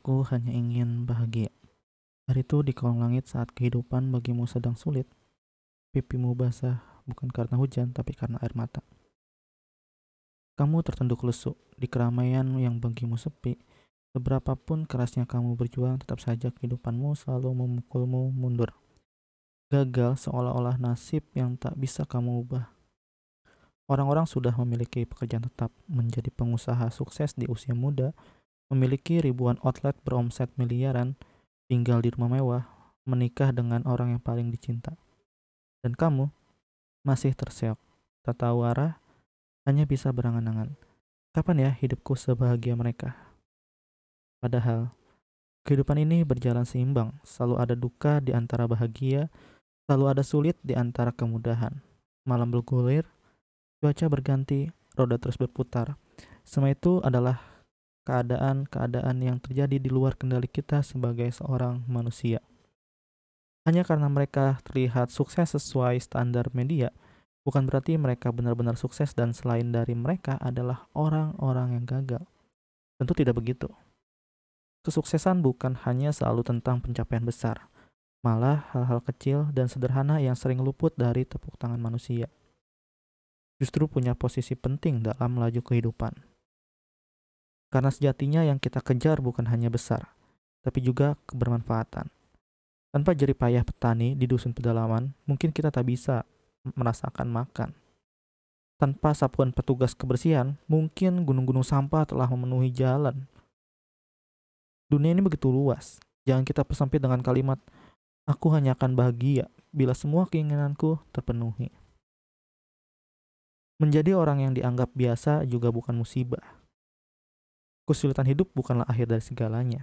Aku hanya ingin bahagia. Hari itu di kolong langit saat kehidupan bagimu sedang sulit. Pipimu basah bukan karena hujan tapi karena air mata. Kamu tertunduk lesu di keramaian yang bagimu sepi. Seberapapun kerasnya kamu berjuang, tetap saja kehidupanmu selalu memukulmu mundur. Gagal seolah-olah nasib yang tak bisa kamu ubah. Orang-orang sudah memiliki pekerjaan tetap, menjadi pengusaha sukses di usia muda, memiliki ribuan outlet beromset miliaran, tinggal di rumah mewah, menikah dengan orang yang paling dicinta. Dan kamu masih terseok, tak tahu arah, hanya bisa berangan-angan. Kapan ya hidupku sebahagia mereka? Padahal, kehidupan ini berjalan seimbang, selalu ada duka di antara bahagia, selalu ada sulit di antara kemudahan. Malam bergulir, cuaca berganti, roda terus berputar. Semua itu adalah keadaan-keadaan yang terjadi di luar kendali kita sebagai seorang manusia. Hanya karena mereka terlihat sukses sesuai standar media, bukan berarti mereka benar-benar sukses dan selain dari mereka adalah orang-orang yang gagal. Tentu tidak begitu. Kesuksesan bukan hanya selalu tentang pencapaian besar, malah hal-hal kecil dan sederhana yang sering luput dari tepuk tangan manusia. Justru punya posisi penting dalam laju kehidupan. Karena sejatinya yang kita kejar bukan hanya besar, tapi juga kebermanfaatan. Tanpa jerih payah petani di dusun pedalaman, mungkin kita tak bisa merasakan makan. Tanpa sapuan petugas kebersihan, mungkin gunung-gunung sampah telah memenuhi jalan. Dunia ini begitu luas. Jangan kita persempit dengan kalimat, aku hanya akan bahagia bila semua keinginanku terpenuhi. Menjadi orang yang dianggap biasa juga bukan musibah. Kesulitan hidup bukanlah akhir dari segalanya.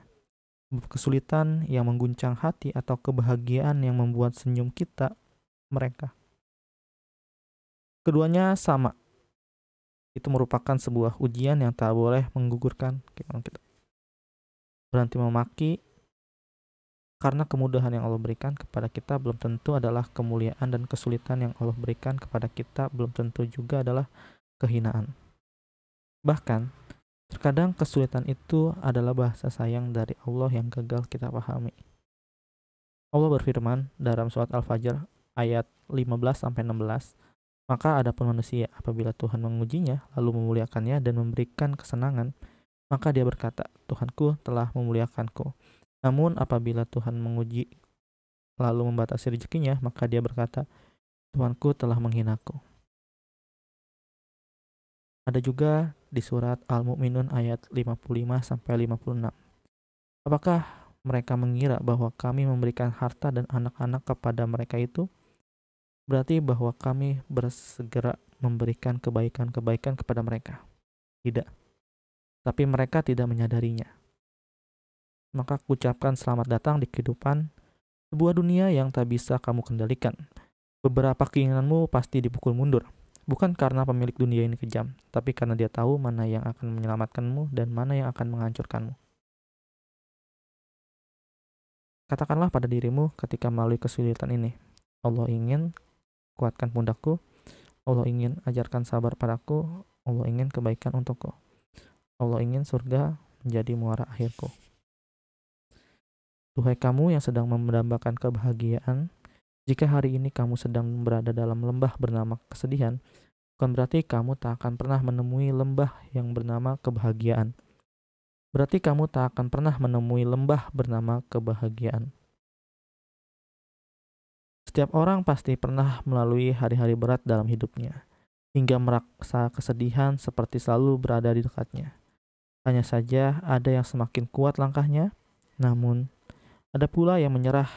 Kesulitan yang mengguncang hati atau kebahagiaan yang membuat senyum kita, mereka. Keduanya sama. Itu merupakan sebuah ujian yang tak boleh menggugurkan keimanan kita. Berhenti memaki karena kemudahan yang Allah berikan kepada kita belum tentu adalah kemuliaan, dan kesulitan yang Allah berikan kepada kita belum tentu juga adalah kehinaan. Bahkan, terkadang kesulitan itu adalah bahasa sayang dari Allah yang gagal kita pahami. Allah berfirman dalam surat Al-Fajr ayat 15-16, maka adapun manusia apabila Tuhan mengujinya lalu memuliakannya dan memberikan kesenangan, maka dia berkata, Tuhanku telah memuliakanku. Namun apabila Tuhan menguji lalu membatasi rezekinya, maka dia berkata, Tuhanku telah menghinaku. Ada juga di surat Al-Mu'minun ayat 55-56. Apakah mereka mengira bahwa kami memberikan harta dan anak-anak kepada mereka itu? Berarti bahwa kami bersegera memberikan kebaikan-kebaikan kepada mereka. Tidak. Tapi mereka tidak menyadarinya. Maka kuucapkan selamat datang di kehidupan, sebuah dunia yang tak bisa kamu kendalikan. Beberapa keinginanmu pasti dipukul mundur. Bukan karena pemilik dunia ini kejam, tapi karena dia tahu mana yang akan menyelamatkanmu dan mana yang akan menghancurkanmu. Katakanlah pada dirimu ketika melalui kesulitan ini, Allah ingin kuatkan pundakku, Allah ingin ajarkan sabar padaku, Allah ingin kebaikan untukku, Allah ingin surga menjadi muara akhirku. Duhai kamu yang sedang mendambakan kebahagiaan, jika hari ini kamu sedang berada dalam lembah bernama kesedihan, bukan berarti kamu tak akan pernah menemui lembah yang bernama kebahagiaan. Berarti kamu tak akan pernah menemui lembah bernama kebahagiaan. Setiap orang pasti pernah melalui hari-hari berat dalam hidupnya, hingga merasa kesedihan seperti selalu berada di dekatnya. Hanya saja ada yang semakin kuat langkahnya, namun ada pula yang menyerah.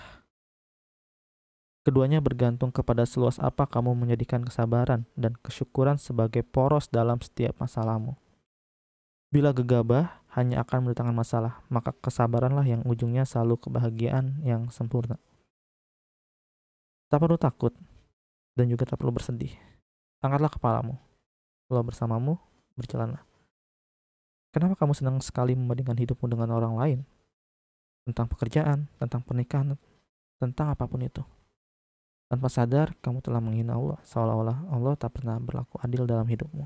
Keduanya bergantung kepada seluas apa kamu menjadikan kesabaran dan kesyukuran sebagai poros dalam setiap masalahmu. Bila gegabah hanya akan mendatangkan masalah, maka kesabaranlah yang ujungnya selalu kebahagiaan yang sempurna. Tak perlu takut dan juga tak perlu bersedih. Angkatlah kepalamu. Allah bersamamu, berjalanlah. Kenapa kamu senang sekali membandingkan hidupmu dengan orang lain? Tentang pekerjaan, tentang pernikahan, tentang apapun itu. Tanpa sadar, kamu telah menghina Allah, seolah-olah Allah tak pernah berlaku adil dalam hidupmu.